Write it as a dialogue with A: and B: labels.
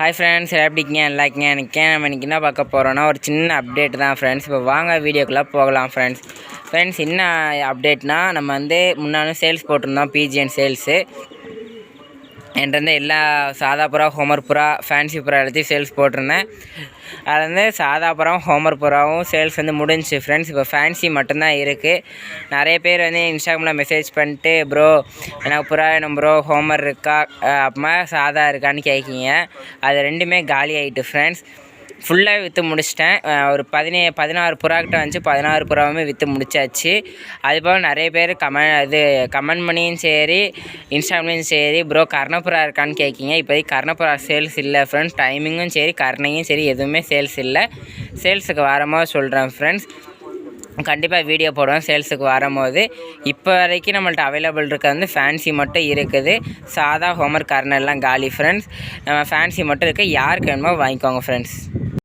A: Hi friends, எப்படி இருக்கீங்க? நல்லா இருக்கீங்க நினைக்கிறேன். நம்ம இன்றைக்கி என்ன பார்க்க போகிறோன்னா ஒரு சின்ன அப்டேட் தான் ஃப்ரெண்ட்ஸ். இப்போ வாங்க வீடியோக்குள்ளே போகலாம் ஃப்ரெண்ட்ஸ் என்ன அப்டேட்னால், நம்ம முன்னாலும் சேல்ஸ் போட்டிருந்தோம். பிஜிஎன் சேல்ஸு என்கிட்ட எல்லா சாதா புறா, ஹோமர் புறா, ஃபேன்சி புறா எல்லாத்தையும் சேல்ஸ் போட்டிருந்தேன். அது சாதா புறாவும் ஹோமர் புறாவும் சேல்ஸ் முடிஞ்சிச்சு ஃப்ரெண்ட்ஸ். இப்போ ஃபேன்சி மட்டும்தான் இருக்குது. நிறைய பேர் இன்ஸ்டாகிராமில் மெசேஜ் பண்ணிட்டு, ப்ரோ எனக்கு புறா வேணும் ப்ரோ, ஹோமர் இருக்கா அப்புறமா சாதா இருக்கான்னு கேட்கிங்க. அது ரெண்டுமே காலி ஆகிட்டு ஃப்ரெண்ட்ஸ். ஃபுல்லாக விற்று முடிச்சிட்டேன். ஒரு 16 புறாக்கிட்ட வந்துச்சு. 16 புறாவுமே விற்று முடிச்சாச்சு. அதுபோக நிறைய பேர் கமெண்ட் பண்ணியும் சரி, இன்ஸ்டாகிராம்லேயும் சரி, ப்ரோ கர்ணப்புறா இருக்கான்னு கேட்கிங்க. இப்போதைக்கு கர்ணப்புறா சேல்ஸ் இல்லை ஃப்ரெண்ட்ஸ். டைமிங்கும் சரி, கர்ணையும் சரி, எதுவுமே சேல்ஸ் இல்லை. சேல்ஸுக்கு வரம்போது சொல்கிறேன் ஃப்ரெண்ட்ஸ். கண்டிப்பாக வீடியோ போடுவேன் சேல்ஸுக்கு வரும்போது. இப்போ வரைக்கும் நம்மள்ட்ட அவைலபிள் இருக்கிறது ஃபேன்சி மட்டும் இருக்குது. சாதா ஹோமர் கர்னெல்லாம் காலி ஃப்ரெண்ட்ஸ். நம்ம ஃபேன்சி மட்டும் இருக்குது. யாருக்கு வேணுமோ வாங்கிக்கோங்க ஃப்ரெண்ட்ஸ்.